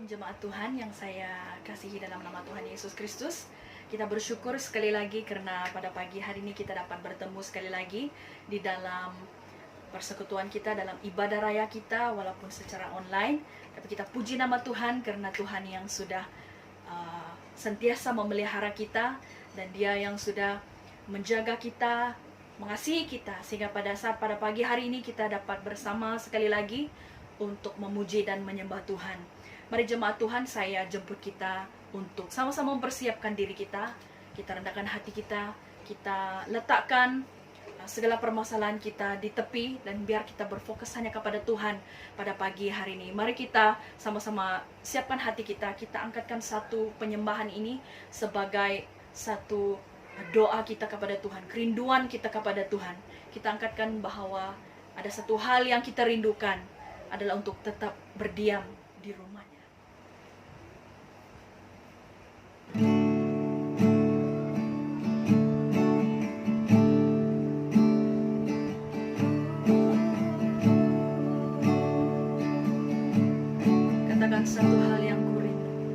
Shalom jemaat Tuhan yang saya kasihi dalam nama Tuhan Yesus Kristus. Kita bersyukur sekali lagi karena pada pagi hari ini kita dapat bertemu sekali lagi di dalam persekutuan kita, dalam ibadah raya kita walaupun secara online. Tapi kita puji nama Tuhan karena Tuhan yang sudah sentiasa memelihara kita dan Dia yang sudah menjaga kita, mengasihi kita, sehingga pada pagi hari ini kita dapat bersama sekali lagi untuk memuji dan menyembah Tuhan. Mari jemaat Tuhan, saya jemput kita untuk sama-sama mempersiapkan diri kita. Kita rendahkan hati kita, kita letakkan segala permasalahan kita di tepi dan biar kita berfokus hanya kepada Tuhan pada pagi hari ini. Mari kita sama-sama siapkan hati kita, kita angkatkan satu penyembahan ini sebagai satu doa kita kepada Tuhan, kerinduan kita kepada Tuhan. Kita angkatkan bahwa ada satu hal yang kita rindukan adalah untuk tetap berdiam di rumahnya. Katakan satu hal yang kurindu.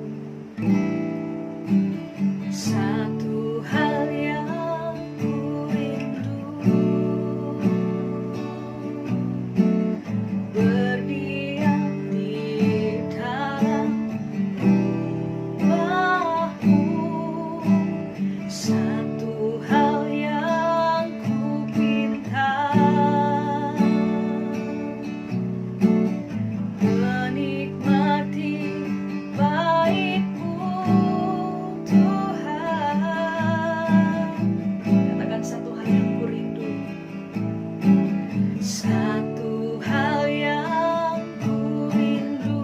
Satu hal yang kurindu, berdiam di dalam rumah-Mu. Satu hal yang kupinta, menikmati bait-Mu Tuhan. Katakan satu hal yang kurindu. Satu hal yang kurindu,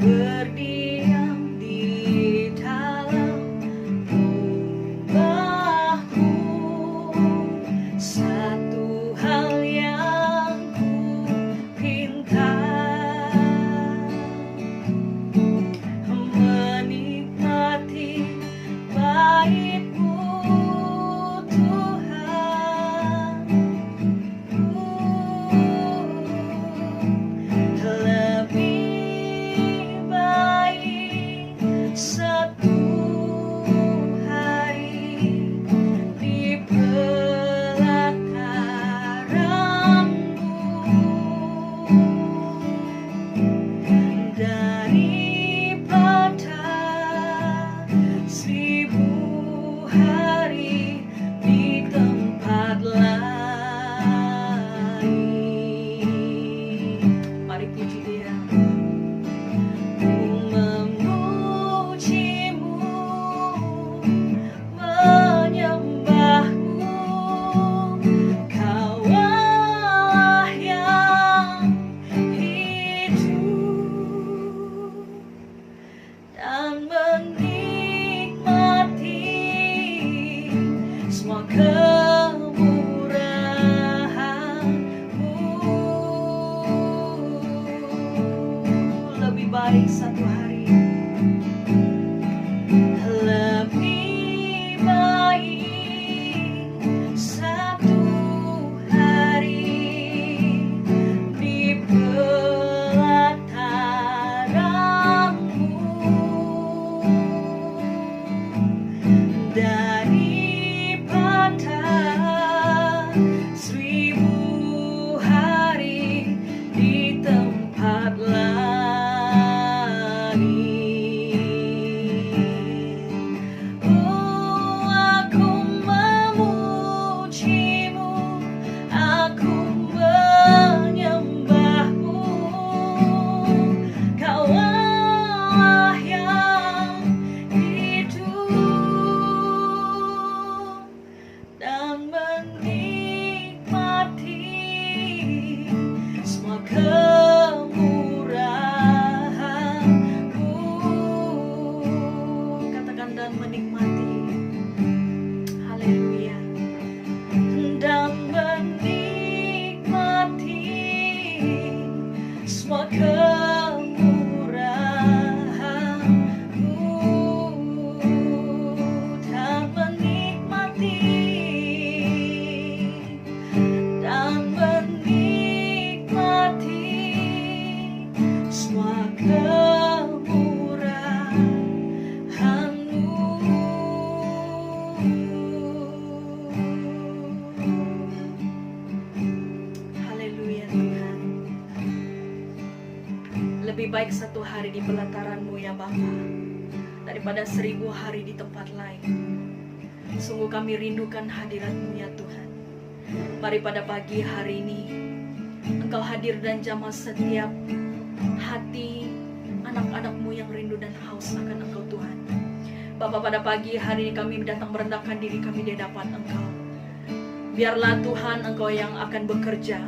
berdiam di dalam rumah-Mu. Satu hal yang kupinta, menikmati bait-Mu Tuhan. Lebih baik satu hari di pelataran-Mu daripada 1000 hari di tempat lain. Mari puji Dia. Ku memuji-Mu, menyembah-Mu, Kau Allah yang hidup, dan menikmati lebih baik satu hari di pelataran-Mu ya Bapa, daripada 1000 hari di tempat lain. Sungguh kami rindukan hadirat-Mu ya Tuhan. Mari pada pagi hari ini Engkau hadir dan jamah setiap hati anak-anak-Mu yang rindu dan haus akan Engkau Tuhan. Bapa, pada pagi hari ini kami datang merendahkan diri kami di hadapan Engkau. Biarlah Tuhan Engkau yang akan bekerja.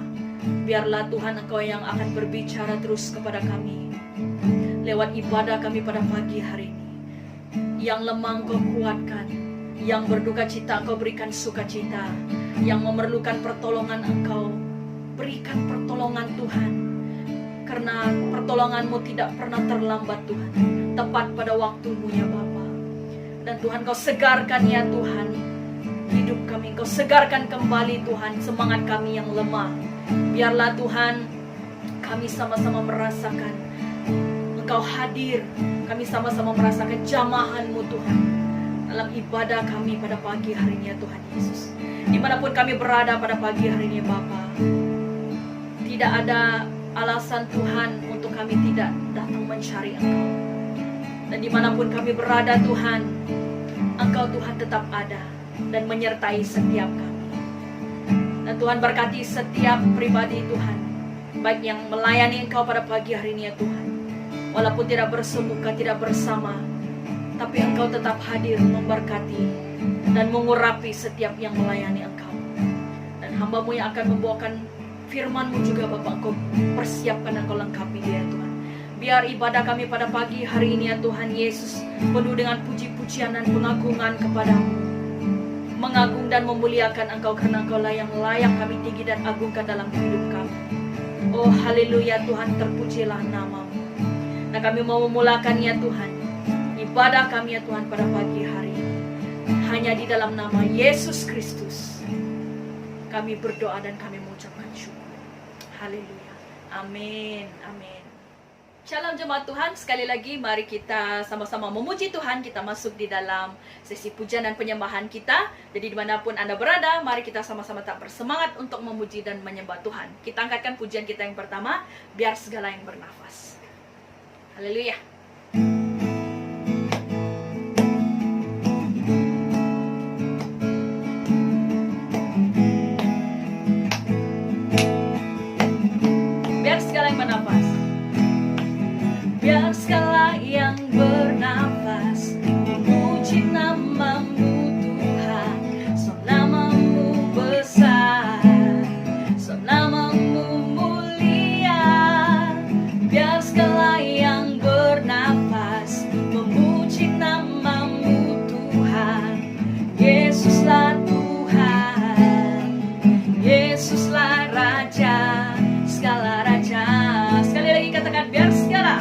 Biarlah Tuhan Engkau yang akan berbicara terus kepada kami lewat ibadah kami pada pagi hari ini. Yang lemah Engkau kuatkan, yang berduka cita Engkau berikan sukacita, yang memerlukan pertolongan Engkau berikan pertolongan Tuhan. Karena pertolongan-Mu tidak pernah terlambat Tuhan, tepat pada waktu-Mu ya Bapa. Dan Tuhan Kau segarkan ya Tuhan hidup kami, Kau segarkan kembali Tuhan semangat kami yang lemah. Biarlah Tuhan kami sama-sama merasakan Engkau hadir, kami sama-sama merasakan jamahan-Mu Tuhan dalam ibadah kami pada pagi hari ini ya Tuhan Yesus. Dimanapun kami berada pada pagi hari ini Bapa, tidak ada alasan Tuhan untuk kami tidak datang mencari Engkau. Dan dimanapun kami berada Tuhan, Engkau Tuhan tetap ada dan menyertai setiap kami. Dan Tuhan berkati setiap pribadi Tuhan, baik yang melayani Engkau pada pagi hari ini ya Tuhan. Walaupun tidak bersemuka, tidak bersama, tapi Engkau tetap hadir memberkati dan mengurapi setiap yang melayani Engkau. Dan hamba-Mu yang akan membawakan firman-Mu juga Bapak, Engkau persiapkan dan Engkau lengkapi dia Tuhan. Biar ibadah kami pada pagi hari ini ya Tuhan Yesus penuh dengan puji-pujian dan pengagungan kepada-Mu. Mengagung dan memuliakan Engkau karena Engkau-lah yang layak kami tinggi dan agungkan dalam hidup kami. Oh haleluya Tuhan, terpujilah nama-Mu. Nah kami mau memulakan ya Tuhan ibadah kami ya Tuhan pada pagi hari ini hanya di dalam nama Yesus Kristus. Kami berdoa dan kami mengucapkan syukur. Haleluya. Amin. Amin. Shalom jemaat Tuhan, sekali lagi mari kita sama-sama memuji Tuhan. Kita masuk di dalam sesi pujian dan penyembahan kita. Jadi dimanapun Anda berada, mari kita sama-sama tak bersemangat untuk memuji dan menyembah Tuhan. Kita angkatkan pujian kita yang pertama, biar segala yang bernafas. Haleluya. Biar segala yang bernafas. Biar segala yang bernafas memuji nama-Mu Tuhan. Sebab nama-Mu besar, sebab nama-Mu mulia. Biar segala yang bernafas memuji nama-Mu Tuhan. Yesuslah Tuhan, Yesuslah Raja, segala raja. Sekali lagi katakan, biar segala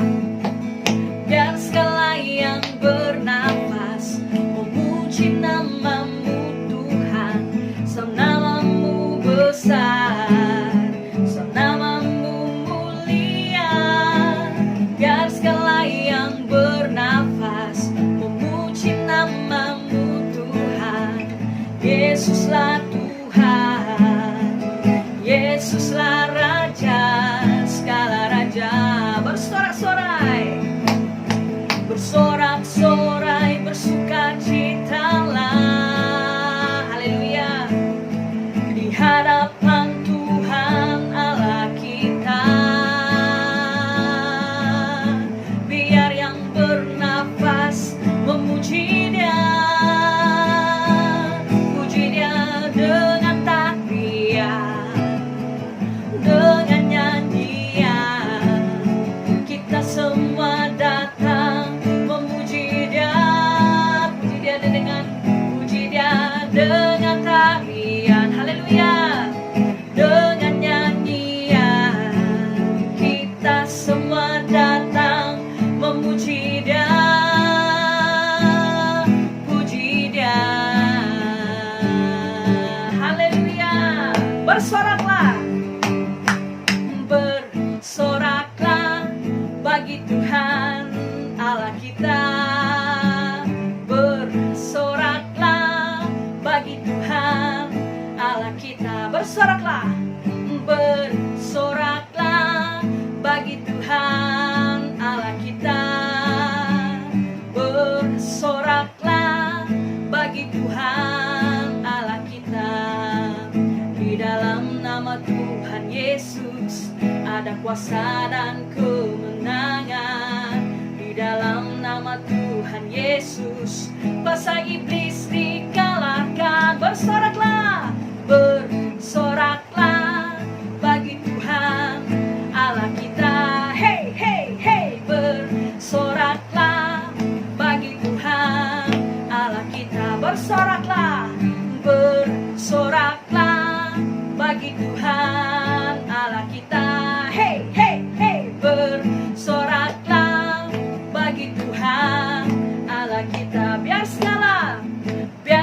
yang bernafas memuji nama-Mu Tuhan. Sebab nama-Mu besar, sebab nama-Mu mulia. Biar segala yang bernafas memuji nama-Mu Tuhan. Yesuslah Tuhan, Yesuslah Raja, segala raja. Bersorak-sorai, bersorak-sorai, bersukacitalah, haleluya, di hadapan Tuhan Allah kita. Biar yang bernafas memuji Dia, puji Dia dengan takbiran, dengan nyanyian. Kita semua datang dengan tarian, haleluya, dengan nyanyian. Kita semua datang memuji Dia, puji Dia, haleluya. Bersoraklah, bersoraklah bagi Tuhan Allah kita. Bagi Tuhan Allah kita. Bersoraklah, bersoraklah bagi Tuhan Tuhan Allah kita. Di dalam nama Tuhan Yesus ada kuasa dan kemenangan. Di dalam nama Tuhan Yesus kuasa iblis dikalahkan. Bersoraklah, bersoraklah bagi Tuhan Allah kita. Hey, hey, hey, bersoraklah bagi Tuhan Allah kita. Bersoraklah, bersoraklah bagi Tuhan Allah kita. Hey, hey, hey, bersoraklah bagi Tuhan Allah kita. Biar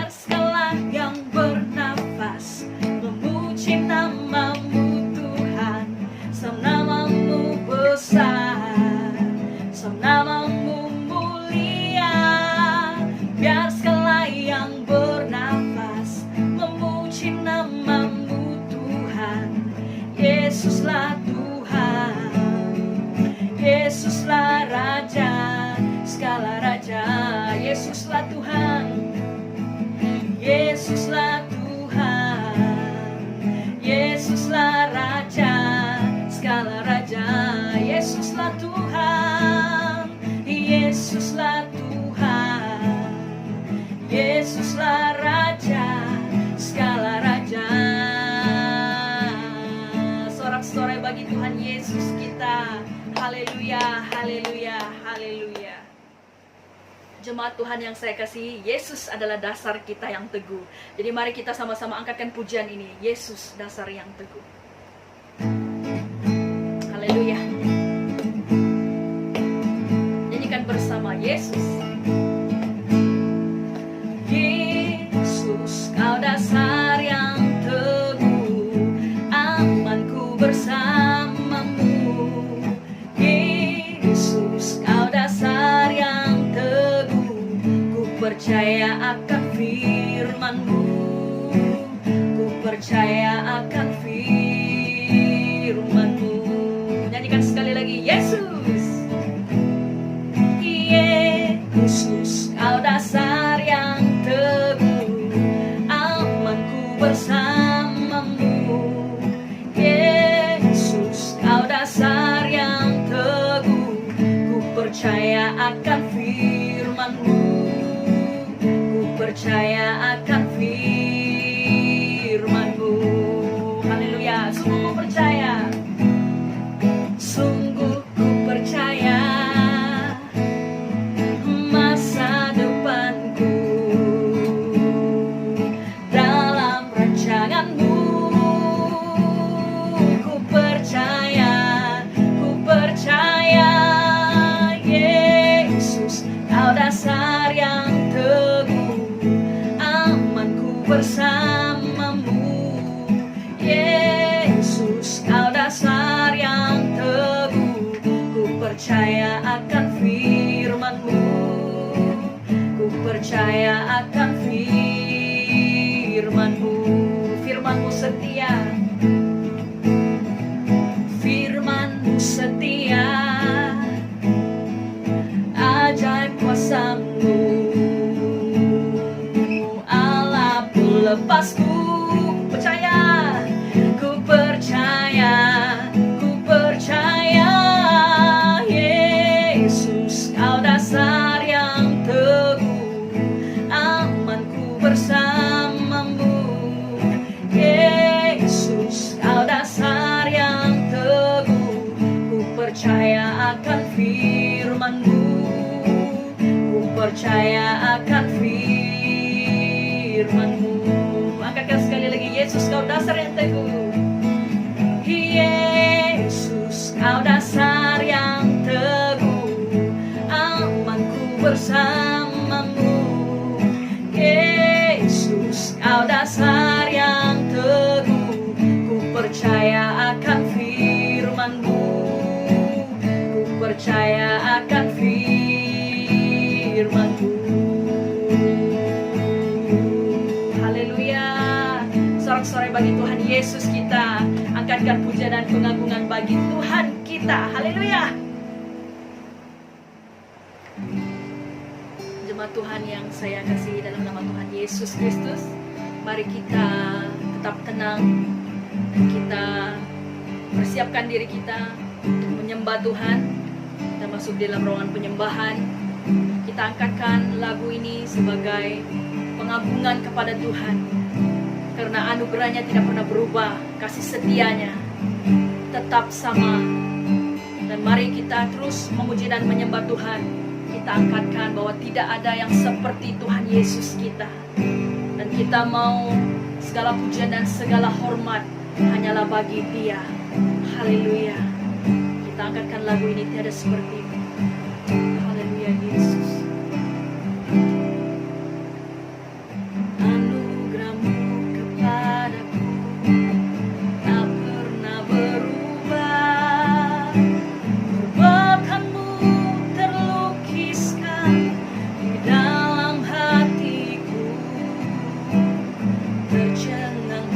segala yang bernafas memuji namamu Tuhan. Sebab namamu besar, sebab namamu mulia. Biar segala yang bernafas memuji namamu Tuhan. Yesuslah Tuhan, Yesuslah Raja, segala Raja. Yesuslah Tuhan, Yesuslah Tuhan, Yesuslah Raja, segala Raja. Yesuslah Tuhan, Yesuslah Tuhan, Yesuslah Raja, segala Raja. Sorak-sorai bagi Tuhan Yesus kita. Haleluya, haleluya, haleluya. Jemaat Tuhan yang saya kasihi, Yesus adalah dasar kita yang teguh. Jadi mari kita sama-sama angkatkan pujian ini. Yesus, dasar yang teguh. Haleluya. Nyanyikan bersama Yesus. Yesus, kau dasar yang teguh, amanku bersamamu. Yesus, kau dasar yang percaya akan firman-Mu, ku percaya akan firman-Mu. Nyanyikan sekali lagi, Yesus, Yesus, kau dasar yang teguh, amanku bersamamu. Yesus, kau dasar yang teguh, ku percaya akan firman-Mu, percaya akan firman-Mu. Haleluya. Sungguh ku percaya, sungguh ku percaya masa depanku dalam rancangan-Mu. Ku percaya, Yesus, kau dasar yang bersamamu. Yesus, kau dasar yang teguh, ku percaya akan firman-Mu, ku percaya akan firman-Mu. Firman-Mu setia, firman-Mu setia, ajaib kuasa-Mu. Lepasku percaya, ku percaya, ku percaya. Yesus, kau dasar yang teguh, amanku bersamamu. Yesus, kau dasar yang teguh, ku percaya akan firman-Mu, ku percaya akan firman-Mu. Angkatkan sekali lagi, Yesus, kau dasar yang teguh. Yesus, kau dasar yang teguh, amanku bersamamu. Yesus, kau dasar yang teguh, ku percaya akan firman-Mu, ku percaya akan firman-Mu. Sorak-sorai bagi Tuhan Yesus kita. Angkatkan puja dan pengagungan bagi Tuhan kita. Haleluya. Jemaat Tuhan yang saya kasihi dalam nama Tuhan Yesus Kristus, mari kita tetap tenang dan kita persiapkan diri kita untuk menyembah Tuhan. Kita masuk dalam ruangan penyembahan. Kita angkatkan lagu ini sebagai pengagungan kepada Tuhan, karena anugerahnya tidak pernah berubah, kasih setianya tetap sama. Dan mari kita terus memuji dan menyembah Tuhan. Kita angkatkan bahwa tidak ada yang seperti Tuhan Yesus kita, dan kita mau segala pujian dan segala hormat hanyalah bagi Dia. Haleluya. Kita angkatkan lagu ini, tiada seperti-Mu. Haleluya Yesus. Anugerah-Mu kepadaku tak pernah berubah. Perbuatan-Mu terlukiskan di dalam hatiku. Tercengang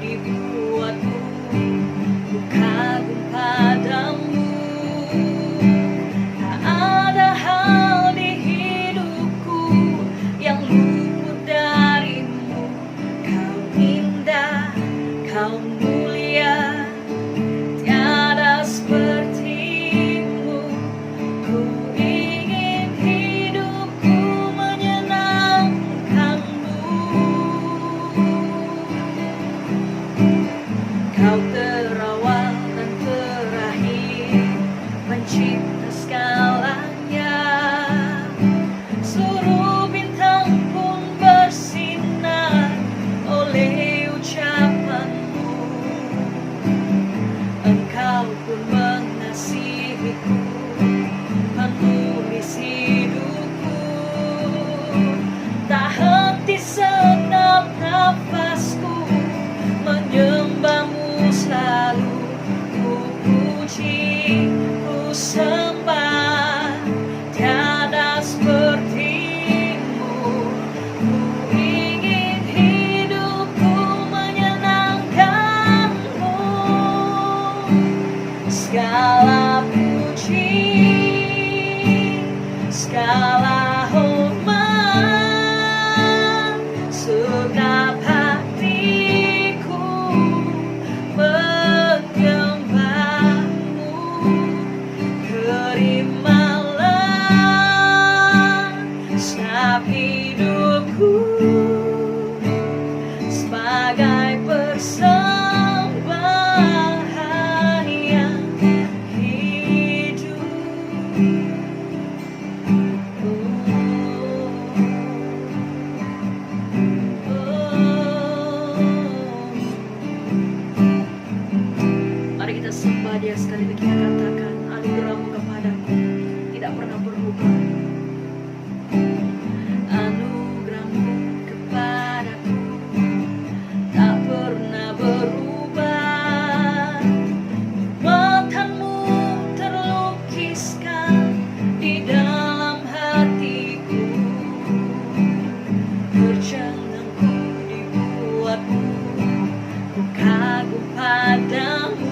dibuatku, ku kagum padamu. Tak ada hal di hidupku yang luput darimu. Kau indah, kau mulia, tiada sepertimu. Ku ingin hidupku menyenangkanmu. Kau terawal dan terakhir, pencipta segalanya. Seluruh bintang pun bersinar oleh ucapan-Mu. Engkau pun mengasihiku, penulis hidupku. Tak henti segenap nafasku menyembah-Mu selalu. Ku puji, ku sembah, tiada seperti-Mu. Ku ingin hidupku menyenangkan-Mu. Segala puji, segala hormat, segenap hatiku menyembah-Mu. Terimalah segenap hidupku sebagai persembahan yang hidup. Mari kita sembah Dia sekali lagi. Kita katakan, anugerah-Mu kepadaku tidak pernah berubah. Anugerah-Mu kepadaku tak pernah berubah. Perbuatan-Mu terlukiskan di dalam hatiku. Tercengangku dibuat-Mu, ku kagum padamu.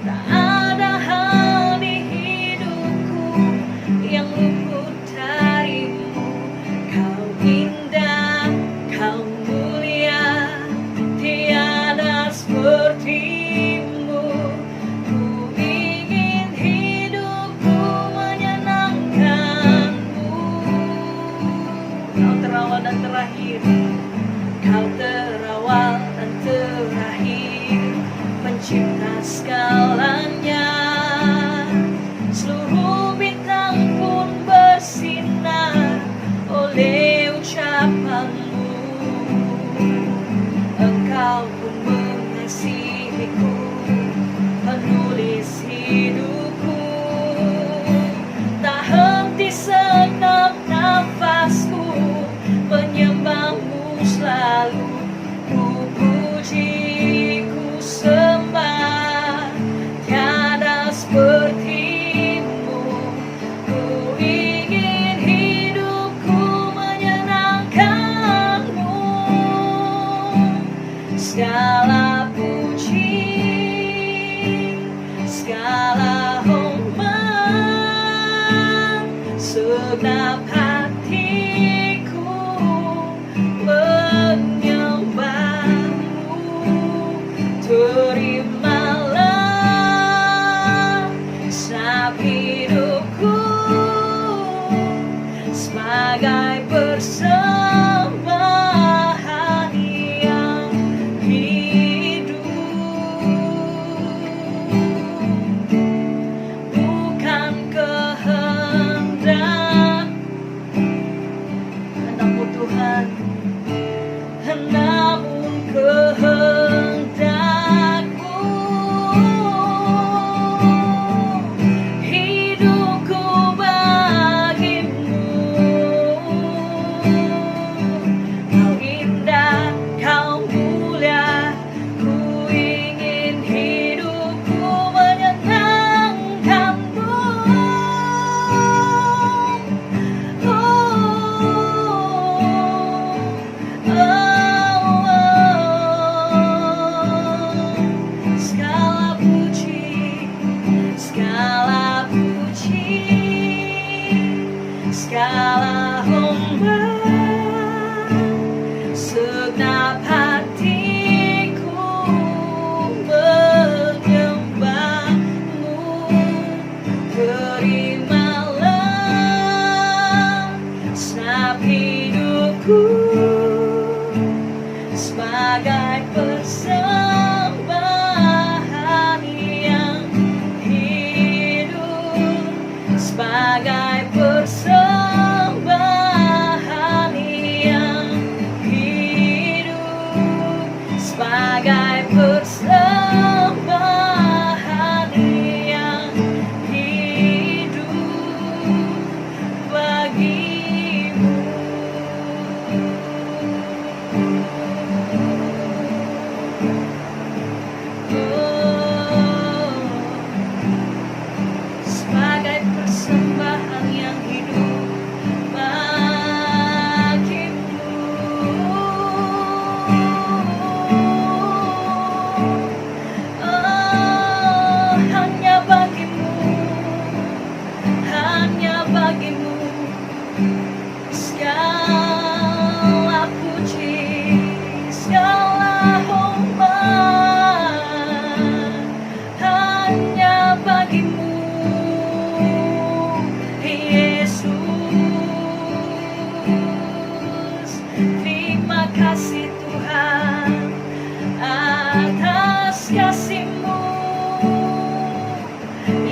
Tak ada hal di hidupku yang luput darimu. Kau indah, kau mulia, tiada seperti-Mu. Ku ingin hidupku menyenangkan-Mu. Kau terawal dan terakhir, Kau terawal dan terakhir, pencipta segalanya. Seluruh bintang pun bersinar oleh ucapan-Mu. Engkau pun mengasihiku, penulis hidupku. Tak henti segenap nafasku menyembah-Mu selalu. Ku puji, ku sembah, tiada seperti-Mu. Ku ingin hidupku menyenangkan-Mu. Segala puji, sebagai persembahan yang hidup, sebagai persembahan yang hidup, sebagai persembahan yang hidup bagimu. Sebagai persembahan yang hidup bagimu. Hanya bagimu, hanya bagimu segala puji, segala hormat, hanya bagimu Yesus. Terima kasih Tuhan atas kasih-Mu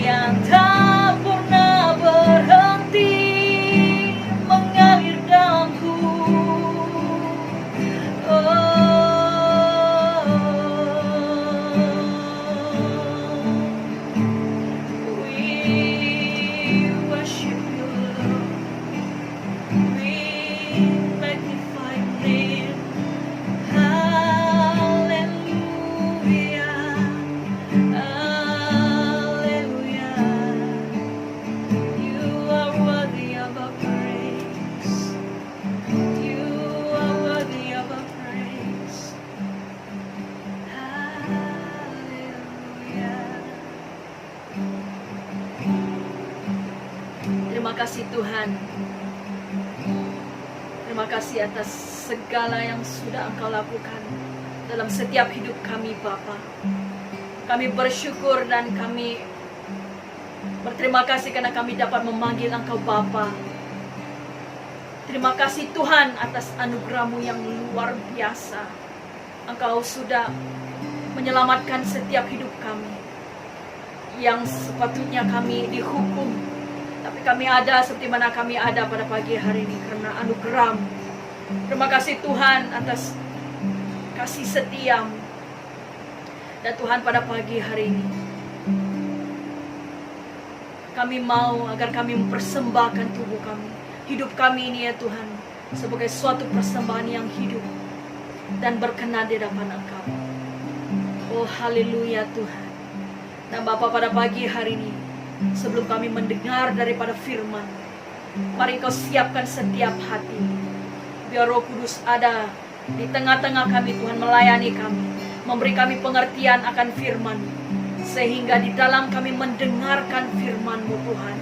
yang tak pernah berhenti mengalir dalamku. We worship you, Lord. We magnify your name. Hallelujah. Hallelujah. You are worthy of our praise. You are worthy of our praise. Hallelujah. Terima kasih Tuhan. Terima kasih atas segala yang sudah Engkau lakukan dalam setiap hidup kami, Bapa. Kami bersyukur dan kami berterima kasih karena kami dapat memanggil Engkau Bapa. Terima kasih Tuhan atas anugerah-Mu yang luar biasa. Engkau sudah menyelamatkan setiap hidup kami yang sepatutnya kami dihukum, tapi kami ada seperti mana kami ada pada pagi hari ini karena anugerah-Mu. Terima kasih Tuhan atas kasih setia-Mu. Dan Tuhan, pada pagi hari ini kami mau agar kami mempersembahkan tubuh kami, hidup kami ini ya Tuhan, sebagai suatu persembahan yang hidup dan berkenan di hadapan Engkau. Oh haleluya Tuhan. Dan Bapa, pada pagi hari ini sebelum kami mendengar daripada firman, mari Engkau siapkan setiap hati. Biar Roh Kudus ada di tengah-tengah kami Tuhan, melayani kami, memberi kami pengertian akan firman, sehingga di dalam kami mendengarkan firman-Mu Tuhan,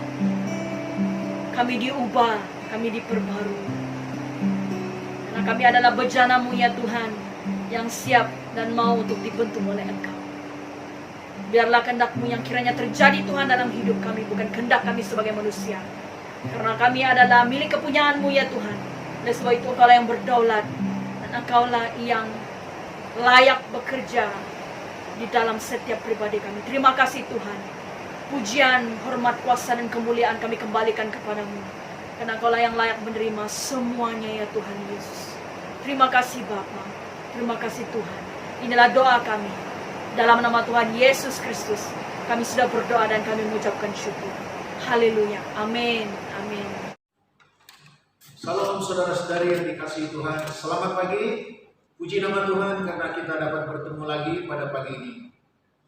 kami diubah, kami diperbarui. Karena kami adalah bejana-Mu ya Tuhan, yang siap dan mau untuk dibentuk oleh Engkau. Biarlah kehendak-Mu yang kiranya terjadi Tuhan dalam hidup kami, bukan kehendak kami sebagai manusia. Karena kami adalah milik kepunyaan-Mu ya Tuhan. Oleh sebab itu Engkau lah yang berdaulat, dan Engkau lah yang layak bekerja di dalam setiap pribadi kami. Terima kasih Tuhan. Pujian, hormat, kuasa, dan kemuliaan kami kembalikan kepadamu. Karena Engkau lah yang layak menerima semuanya ya Tuhan Yesus. Terima kasih Bapa. Terima kasih Tuhan. Inilah doa kami. Dalam nama Tuhan Yesus Kristus, kami sudah berdoa dan kami mengucapkan syukur. Haleluya. Amin. Amin. Salam saudara-saudari yang dikasihi Tuhan. Selamat pagi. Puji nama Tuhan karena kita dapat bertemu lagi pada pagi ini.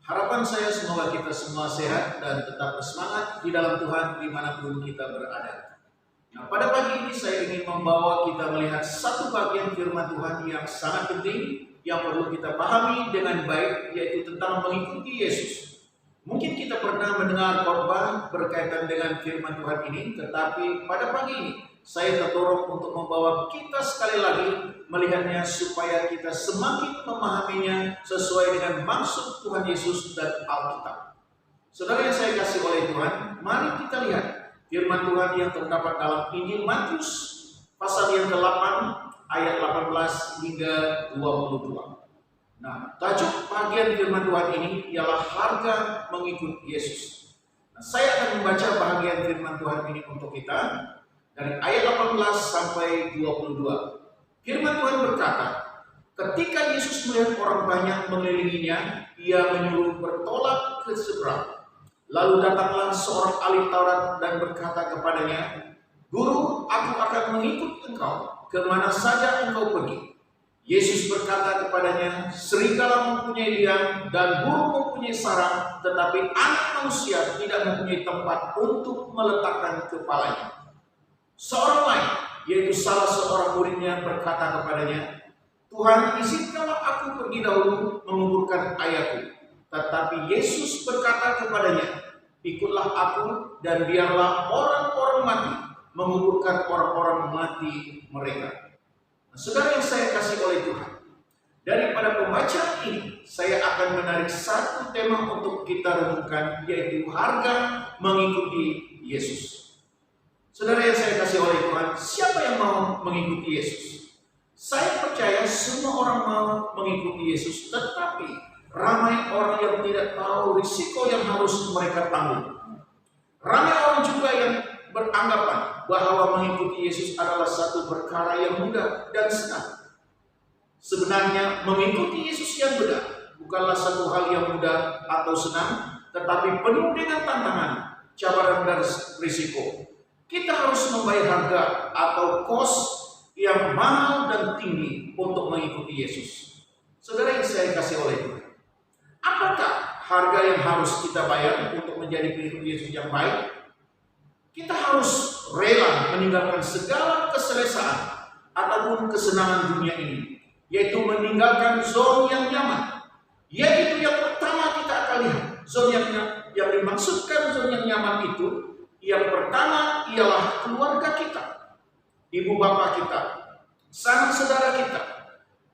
Harapan saya semoga kita semua sehat dan tetap bersemangat di dalam Tuhan dimanapun kita berada. Nah, pada pagi ini saya ingin membawa kita melihat satu bagian firman Tuhan yang sangat penting, yang perlu kita pahami dengan baik, yaitu tentang mengikuti Yesus. Mungkin kita pernah mendengar khotbah berkaitan dengan firman Tuhan ini, tetapi pada pagi ini saya terdorong untuk membawa kita sekali lagi melihatnya supaya kita semakin memahaminya sesuai dengan maksud Tuhan Yesus dan Alkitab. Saudara yang saya kasih oleh Tuhan, mari kita lihat firman Tuhan yang terdapat dalam Injil Matius pasal yang ke-8 ayat 18 hingga 22. Nah, tajuk bagian firman Tuhan ini ialah harga mengikut Yesus. Nah, saya akan membaca bagian firman Tuhan ini untuk kita dari ayat 18 sampai 22. Firman Tuhan berkata, ketika Yesus melihat orang banyak mengelilinginya, ia menyuruh bertolak ke seberang. Lalu datanglah seorang ahli Taurat dan berkata kepadanya, Guru, aku akan mengikut engkau kemana saja engkau pergi. Yesus berkata kepadanya, serigala mempunyai liang dan burung mempunyai sarang, tetapi anak manusia tidak mempunyai tempat untuk meletakkan kepalanya. Seorang lain, yaitu salah seorang muridnya, berkata kepadanya, Tuhan, izinkanlah aku pergi dahulu menguburkan ayahku. Tetapi Yesus berkata kepadanya, ikutlah aku dan biarlah orang-orang mati menguburkan orang-orang mati mereka. Nah, saudara yang saya kasih oleh Tuhan, daripada pembacaan ini saya akan menarik satu tema untuk kita renungkan, yaitu harga mengikuti Yesus. Saudara yang saya kasih oleh Tuhan, siapa yang mau mengikuti Yesus? Saya percaya semua orang mau mengikuti Yesus, tetapi ramai orang yang tidak tahu risiko yang harus mereka tanggung. Ramai orang juga yang beranggapan bahwa mengikuti Yesus adalah satu perkara yang mudah dan senang. Sebenarnya mengikuti Yesus yang benar bukanlah satu hal yang mudah atau senang, tetapi penuh dengan tantangan, cabaran dan risiko. Kita harus membayar harga atau kos yang mahal dan tinggi untuk mengikuti Yesus. Saudara yang saya kasih oleh Tuhan, apakah harga yang harus kita bayar untuk menjadi pengikut Yesus yang baik? Kita harus rela meninggalkan segala keselesaan ataupun kesenangan dunia ini, yaitu meninggalkan zona yang nyaman. Yaitu yang pertama kita akan lihat, zona yang dimaksudkan zona yang nyaman itu, yang pertama ialah keluarga kita, ibu bapak kita, sanak saudara kita.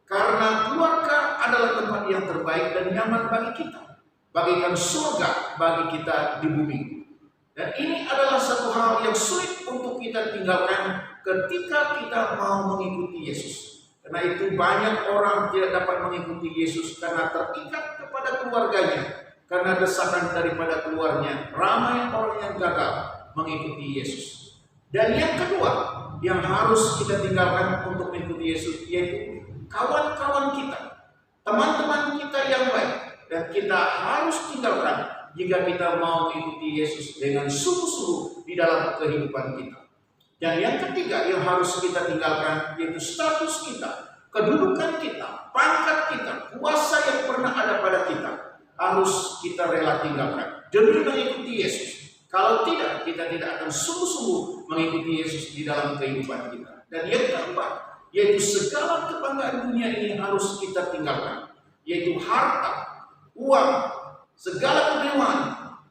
Karena keluarga adalah tempat yang terbaik dan nyaman bagi kita, bagaikan surga bagi kita di bumi. Dan ini adalah satu hal yang sulit untuk kita tinggalkan ketika kita mau mengikuti Yesus. Karena itu banyak orang tidak dapat mengikuti Yesus karena terikat kepada keluarganya, karena desakan daripada keluarnya. Ramai orang yang gagal mengikuti Yesus. Dan yang kedua yang harus kita tinggalkan untuk mengikuti Yesus, yaitu kawan-kawan kita, teman-teman kita yang baik, dan kita harus tinggalkan jika kita mau mengikuti Yesus dengan sungguh-sungguh di dalam kehidupan kita. Dan yang ketiga yang harus kita tinggalkan, yaitu status kita, kedudukan kita, pangkat kita, kuasa yang pernah ada pada kita, harus kita rela tinggalkan demi mengikuti Yesus. Kalau tidak, kita tidak akan sungguh-sungguh mengikuti Yesus di dalam kehidupan kita. Dan yang keempat, yaitu segala kebanggaan dunia ini harus kita tinggalkan, yaitu harta, uang, segala kemewahan,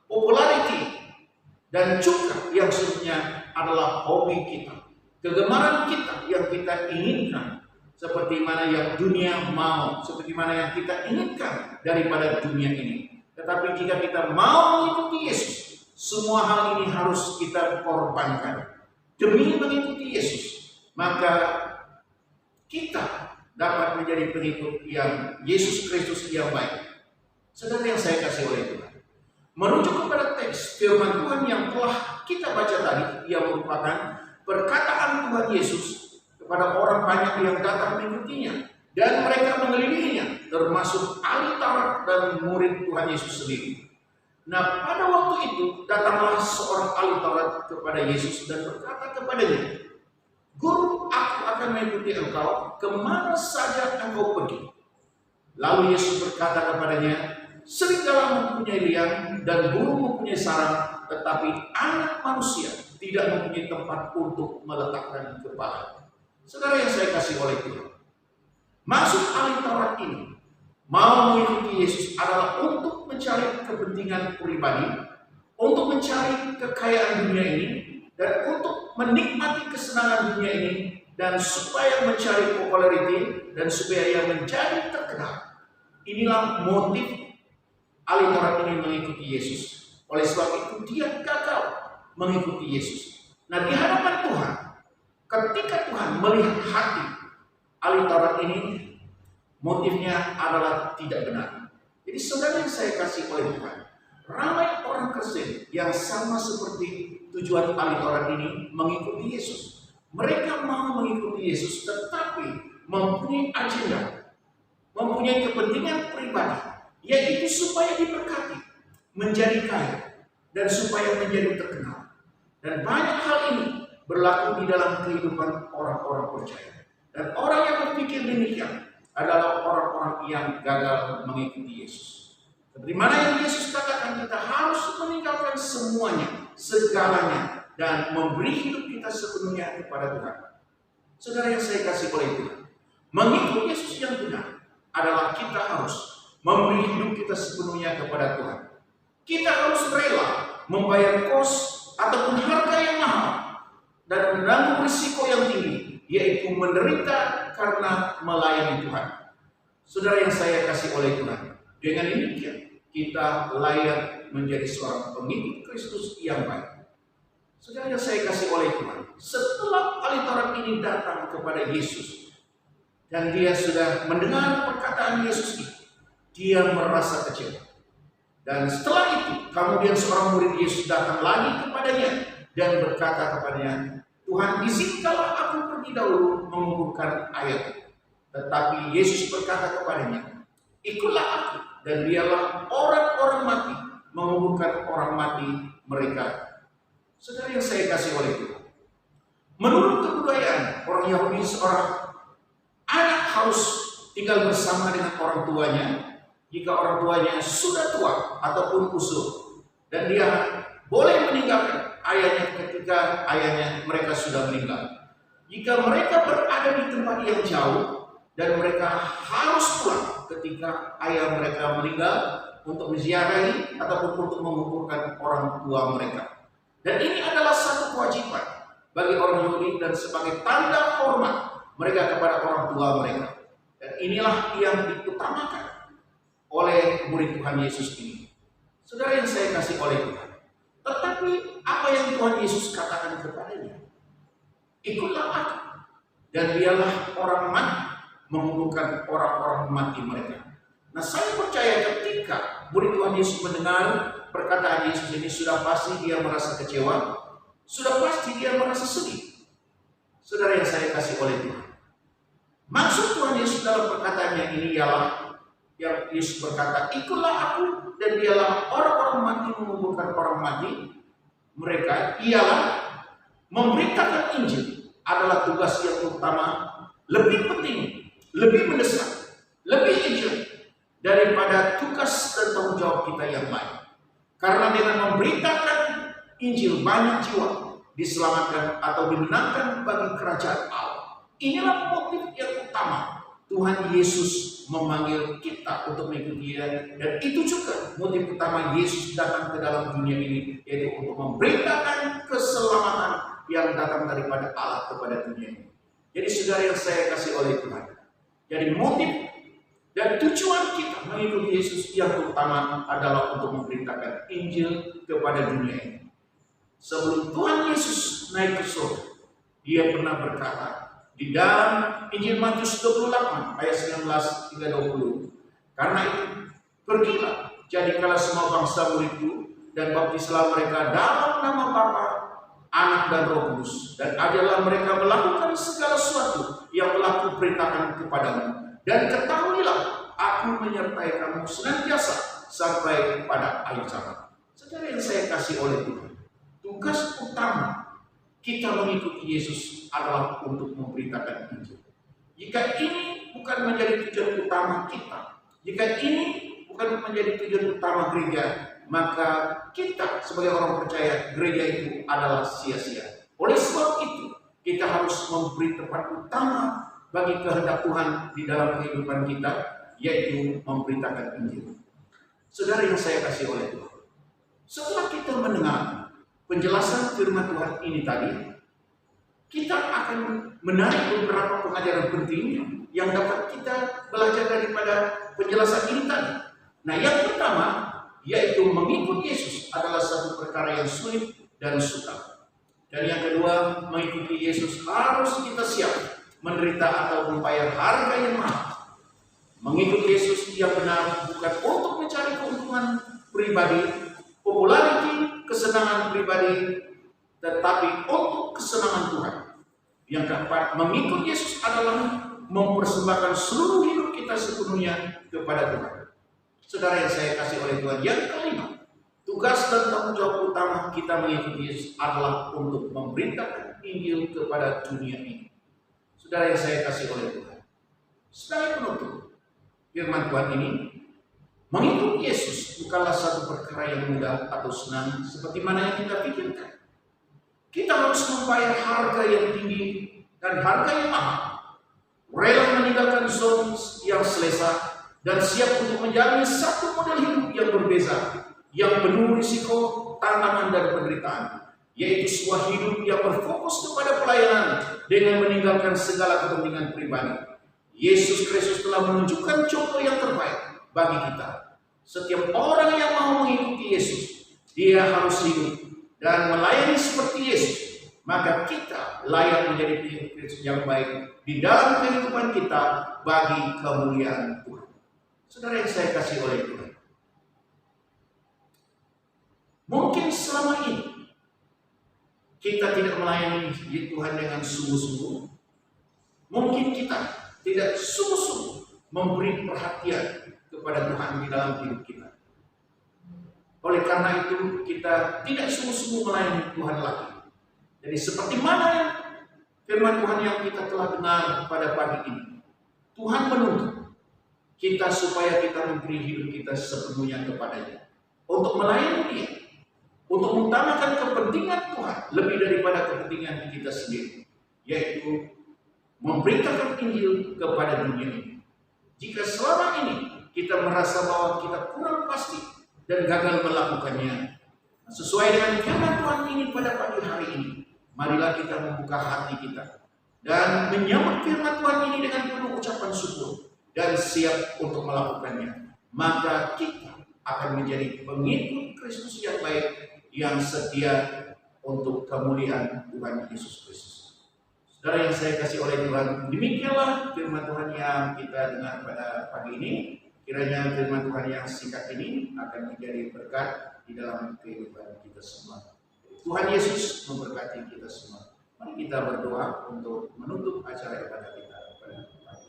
populariti, dan juga yang sebenarnya adalah hobi kita, kegemaran kita yang kita inginkan, seperti mana yang dunia mau, seperti mana yang kita inginkan daripada dunia ini. Tetapi jika kita mau mengikuti Yesus, semua hal ini harus kita korbankan demi mengikuti Yesus. Maka kita dapat menjadi pengikut yang Yesus Kristus yang baik. Saudara yang saya kasih oleh Tuhan, merujuk kepada teks firman Tuhan yang telah kita baca tadi, yang merupakan perkataan Tuhan Yesus kepada orang banyak yang datang mengikutinya, dan mereka mengelilinginya, termasuk ahli Taurat dan murid Tuhan Yesus sendiri. Nah, pada waktu itu datanglah seorang ahli Taurat kepada Yesus dan berkata kepadanya, Guru, aku akan mengikuti engkau kemana saja engkau pergi. Lalu Yesus berkata kepadanya, serigala mempunyai liang dan burung mempunyai sarang, tetapi anak manusia tidak mempunyai tempat untuk meletakkan kepala. Saudara yang saya kasih oleh Tuhan, maksud ahli Taurat ini mau mengikuti Yesus adalah untuk mencari kepentingan pribadi, untuk mencari kekayaan dunia ini, dan untuk menikmati kesenangan dunia ini, dan supaya mencari populariti, dan supaya ia menjadi terkenal. Inilah motif ahli Taurat ini mengikuti Yesus. Oleh sebab itu dia gagal mengikuti Yesus. Nah, di hadapan Tuhan, ketika Tuhan melihat hati ahli Taurat ini motifnya adalah tidak benar. Jadi saudara yang saya kasih oleh Tuhan, ramai orang Kristen yang sama seperti tujuan ahli Taurat ini mengikuti Yesus. Mereka mau mengikuti Yesus tetapi mempunyai agenda, mempunyai kepentingan pribadi, yaitu supaya diberkati, menjadi kaya, dan supaya menjadi terkenal. Dan banyak hal ini berlaku di dalam kehidupan orang-orang percaya. Dan orang yang berpikir demikian adalah orang-orang yang gagal mengikuti Yesus. Seperti mana yang Yesus katakan, kita harus meninggalkan semuanya, segalanya, dan memberi hidup kita sepenuhnya kepada Tuhan. Saudara yang saya kasih oleh Tuhan, mengikuti Yesus yang benar adalah kita harus memberi hidup kita sepenuhnya kepada Tuhan. Kita harus rela membayar kos ataupun harga yang mahal dan menanggung risiko yang tinggi, yaitu menderita karena melayani Tuhan. Saudara yang saya kasih oleh Tuhan, dengan demikian kita layak menjadi seorang pengikut Kristus yang baik. Saudara yang saya kasih oleh Tuhan, setelah ahli Taurat ini datang kepada Yesus dan dia sudah mendengar perkataan Yesus itu, dia merasa kecewa. Dan setelah itu, kemudian seorang murid Yesus datang lagi kepadanya dan berkata kepadanya, Tuhan, izinkanlah aku pergi dahulu menguburkan ayahku. Tetapi Yesus berkata kepadanya, ikutlah aku, dan biarlah orang-orang mati menguburkan orang mati mereka. Saudara yang saya kasih oleh Tuhan, menurut kebudayaan orang Yahudi, seorang anak harus tinggal bersama dengan orang tuanya jika orang tuanya sudah tua ataupun usul, dan dia boleh meninggalkan ayahnya ketika mereka sudah meninggal. Jika mereka berada di tempat yang jauh dan mereka harus pulang ketika ayah mereka meninggal untuk menziarahi ataupun untuk menguburkan orang tua mereka. Dan ini adalah satu kewajiban bagi orang Yahudi dan sebagai tanda hormat mereka kepada orang tua mereka. Dan inilah yang diutamakan oleh murid Tuhan Yesus ini. Saudara yang saya kasih oleh Tuhan, tetapi apa yang Tuhan Yesus katakan kepadanya? Ikutlah aku, dan biarlah orang mati menguburkan orang-orang mati mereka. Nah, saya percaya ketika murid Tuhan Yesus mendengar perkataan Yesus ini, sudah pasti dia merasa kecewa, sudah pasti dia merasa sedih. Saudara yang saya kasih oleh Tuhan, maksud Tuhan Yesus dalam perkataannya ini ialah yang Yesus berkata, ikutlah aku, dan biarlah orang-orang mati menguburkan orang mati mereka, ialah memberitakan Injil adalah tugas yang utama, lebih penting, lebih mendesak, lebih urgent daripada tugas dan tanggung jawab kita yang lain. Karena dengan memberitakan Injil, banyak jiwa diselamatkan atau dimenangkan bagi kerajaan Allah. Inilah motif yang utama Tuhan Yesus memanggil kita untuk mengikuti Dia, dan itu juga motif utama Yesus datang ke dalam dunia ini, yaitu untuk memberitakan keselamatan yang datang daripada Allah kepada dunia ini. Jadi saudara yang saya kasih oleh Tuhan, jadi motif dan tujuan kita mengikuti Yesus yang utama adalah untuk memberitakan Injil kepada dunia ini. Sebelum Tuhan Yesus naik ke surga, Dia pernah berkata di dalam Injil Matius 28 ayat 19 hingga 20, karena itu pergilah, jadikanlah semua bangsa muridku, dan baptislah mereka dalam nama Bapa, Anak, dan Roh Kudus, dan ajarlah mereka melakukan segala sesuatu yang telah kuperintahkan kepadamu, dan ketahuilah aku menyertai kamu senantiasa sampai pada akhir zaman. Saudara yang saya kasih oleh Tuhan, tugas utama kita mengikuti Yesus adalah untuk memberitakan Injil. Jika ini bukan menjadi tujuan utama kita, jika ini bukan menjadi tujuan utama gereja, maka kita sebagai orang percaya, gereja itu adalah sia-sia. Oleh sebab itu, kita harus memberi tempat utama bagi kehendak Tuhan di dalam kehidupan kita, yaitu memberitakan Injil. Saudara yang saya kasih oleh Tuhan, setelah kita mendengar penjelasan firman Tuhan ini tadi, kita akan menarik beberapa pengajaran penting yang dapat kita belajar daripada penjelasan ini tadi. Nah, yang pertama, yaitu mengikuti Yesus adalah satu perkara yang sulit dan sukar. Dan yang kedua, mengikuti Yesus harus kita siap menderita atau membayar harga yang mahal. Mengikut Yesus yang benar bukan untuk mencari keuntungan pribadi, populariti, kesenangan pribadi, tetapi untuk kesenangan Tuhan. Yang keempat, mengikut Yesus adalah mempersembahkan seluruh hidup kita sepenuhnya kepada Tuhan. Saudara yang saya kasih oleh Tuhan, yang kelima, tugas dan tanggung jawab utama kita mengikuti Yesus adalah untuk memberitakan Injil kepada dunia ini. Saudara yang saya kasih oleh Tuhan, sebagai penutup, firman Tuhan ini, mengikuti Yesus bukanlah satu perkara yang mudah atau senang seperti mana yang kita pikirkan. Kita harus membayar harga yang tinggi dan harga yang mahal. Rela meninggalkan zona yang selesa dan siap untuk menjalani satu model hidup yang berbeza, yang penuh risiko, tantangan dan penderitaan, yaitu sebuah hidup yang berfokus kepada pelayanan dengan meninggalkan segala kepentingan pribadi. Yesus Kristus telah menunjukkan contoh yang terbaik bagi kita. Setiap orang yang mau mengikuti Yesus, dia harus hidup dan melayani seperti Yesus. Maka kita layak menjadi pengikut Kristus yang baik di dalam kehidupan kita bagi kemuliaan Tuhan. Saudara yang saya kasih oleh Tuhan, mungkin selama ini kita tidak melayani Tuhan dengan sungguh-sungguh. Mungkin kita tidak sungguh-sungguh memberi perhatian kepada Tuhan di dalam hidup kita. Oleh karena itu kita tidak sungguh-sungguh melayani Tuhan lagi. Jadi seperti mana yang firman Tuhan yang kita telah dengar pada pagi ini, Tuhan menuntut kita supaya kita memberi hidup kita sepenuhnya kepada-Nya, untuk melayani Dia, untuk mengutamakan kepentingan Tuhan lebih daripada kepentingan kita sendiri, yaitu memberitakan Injil kepada dunia ini. Jika selama ini kita merasa bahwa kita kurang pasti dan gagal melakukannya, sesuai dengan firman Tuhan ini pada pagi hari ini, marilah kita membuka hati kita dan menyambut firman Tuhan ini dengan penuh ucapan syukur dan siap untuk melakukannya. Maka kita akan menjadi pengikut Kristus yang baik, yang setia untuk kemuliaan Tuhan Yesus Kristus. Saudara yang saya kasih oleh Tuhan, demikianlah firman Tuhan yang kita dengar pada pagi ini. Kiranya firman Tuhan yang singkat ini akan menjadi berkat di dalam kehidupan kita semua. Tuhan Yesus memberkati kita semua. Mari kita berdoa untuk menutup acara ibadah kita pada pagi.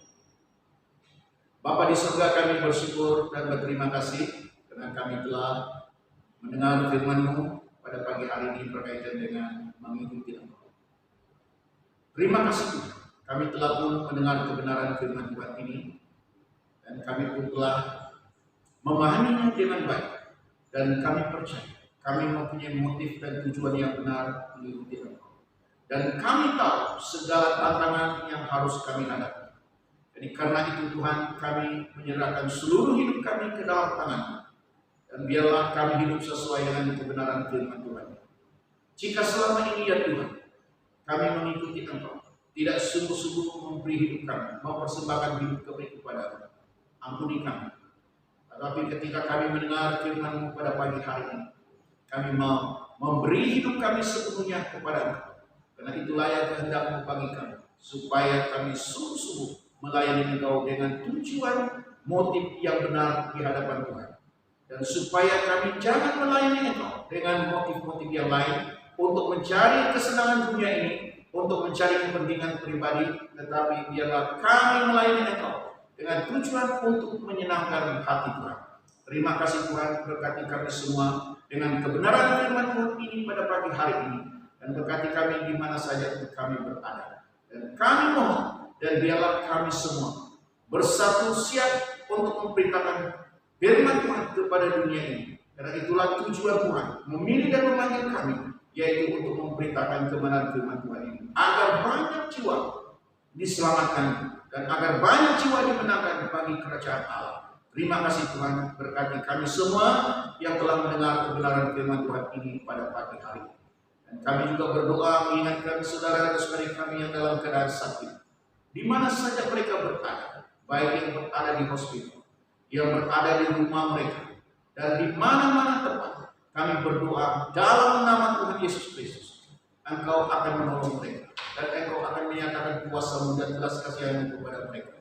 Bapa di surga, kami bersyukur dan berterima kasih karena kami telah mendengar firman-Mu pada pagi hari ini berkaitan dengan mengikuti Engkau. Terima kasih Tuhan, kami telah pun mendengar kebenaran firman Tuhan ini dan kami pun telah memahaminya dengan baik dan kami percaya kami mempunyai motif dan tujuan yang benar mengikuti Engkau. Dan kami tahu segala tantangan yang harus kami hadapi. Jadi karena itu Tuhan, kami menyerahkan seluruh hidup kami ke dalam tangan-Mu. Dan biarlah kami hidup sesuai dengan kebenaran firman Tuhan. Jika selama ini ya Tuhan, kami mengikuti Engkau, tidak sungguh-sungguh memberi hidup kami, mempersembahkan hidup kami kepada-Mu, ampuni kami. Tetapi ketika kami mendengar firman-Mu pada pagi hari ini, kami mau memberi hidup kami sepenuhnya kepada Engkau. Karena itulah yang kehendak-Mu bagi kami, supaya kami sungguh-sungguh melayani Engkau dengan tujuan motif yang benar di hadapan Tuhan. Dan supaya kami jangan melayani Engkau dengan motif-motif yang lain untuk mencari kesenangan dunia ini, untuk mencari kepentingan pribadi, tetapi biarlah kami melayani Engkau dengan tujuan untuk menyenangkan hati Tuhan. Terima kasih Tuhan, berkati kami semua dengan kebenaran firman Tuhan ini pada pagi hari ini, dan berkati kami di mana saja kami berada. Dan kami mohon, dan biarlah kami semua bersatu siap untuk memberitakan firman Tuhan kepada dunia ini. Karena itulah tujuan Tuhan memilih dan memanggil kami, yaitu untuk memberitakan kebenaran firman Tuhan ini, agar banyak jiwa diselamatkan dan agar banyak jiwa dimenangkan bagi kerajaan Allah. Terima kasih Tuhan, berkati kami semua yang telah mendengar kebenaran firman Tuhan ini pada pagi hari ini. Dan kami juga berdoa mengingatkan saudara-saudari kami yang dalam keadaan sakit, di mana saja mereka berada, baik yang berada di hospital, yang berada di rumah mereka, dan di mana-mana tempat. Kami berdoa dalam nama Tuhan Yesus Kristus, Engkau akan menolong mereka. dan Engkau akan menyatakan kuasa-Mu dan belas kasihan-Mu kepada mereka.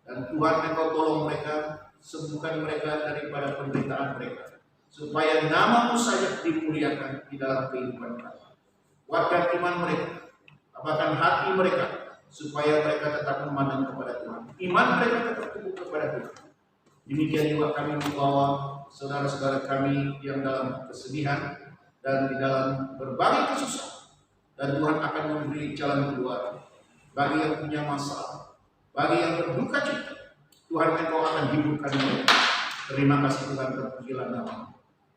Dan Tuhan, Engkau tolong mereka, sembuhkan mereka daripada penderitaan mereka, supaya nama-Mu saja dimuliakan di dalam kehidupan mereka. Kuatkan iman mereka, tambahkan hati mereka, supaya mereka tetap memandang kepada Tuhan. Iman mereka tetap teguh kepada Tuhan. Demikian juga kami membawa saudara-saudara kami yang dalam kesedihan dan di dalam berbagai kesusahan. Dan Tuhan akan memberi jalan keluar bagi yang punya masalah, bagi yang berduka cita. Tuhan, Engkau akan hidupkan mereka. Terima kasih Tuhan, terpujilah nama-Mu.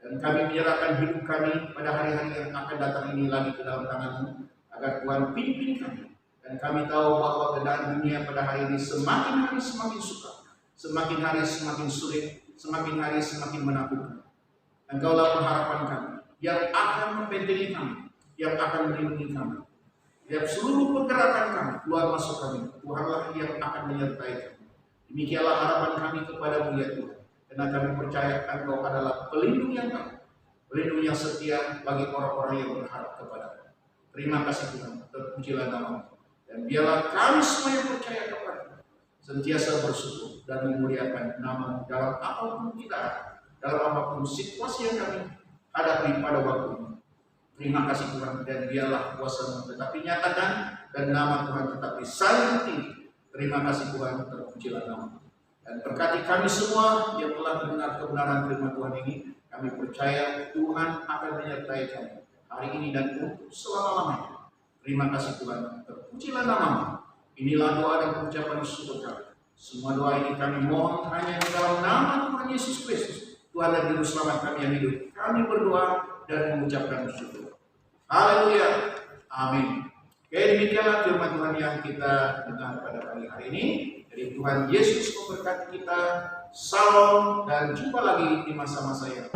Dan kami menyerahkan hidup kami pada hari-hari yang akan datang ini lagi ke dalam tangan-Mu, agar Tuhan pimpin kami. Dan kami tahu bahwa keadaan dunia pada hari ini semakin hari semakin sukar, semakin hari semakin sulit, semakin hari semakin menakutkan. Engkaulah pengharapan kami, yang akan membentengi kami, yang akan melindungi kami. Tiap seluruh pergerakan kami, keluar masuk kami, Tuhanlah yang akan menyertai kami. Demikianlah harapan kami kepada-Mu ya Tuhan. Karena kami percaya Engkau adalah pelindung yang baik, pelindung yang setia bagi orang-orang yang berharap kepada-Mu. Terima kasih Tuhan, terpujilah nama-Mu. Dan biarlah kami semua yang percaya kepada-Mu sentiasa bersyukur dan memuliakan nama-Mu dalam apapun kita, dalam apapun situasi yang kami hadapi pada waktu ini. Terima kasih Tuhan, dan biarlah kuasa-Mu tetap dinyatakan dan nama Tuhan tetap disayang tinggi. Terima kasih Tuhan, terpujilah nama-Mu. Dan berkati kami semua yang telah mendengar kebenaran firman Tuhan ini. Kami percaya Tuhan akan menyertai kami hari ini dan untuk selama-lamanya. Terima kasih Tuhan, terpujilah nama-Mu. Inilah doa dan ucapan syukur kami. Semua doa ini kami mohon hanya di dalam nama Tuhan Yesus Kristus, Tuhan dan Juru Selamat kami yang hidup. Kami berdoa dan mengucapkan syukur. Haleluya. Amin. Oke, demikianlah firman Tuhan yang kita dengar pada pagi hari ini. Jadi Tuhan Yesus memberkati kita. Salam dan jumpa lagi di masa-masa yang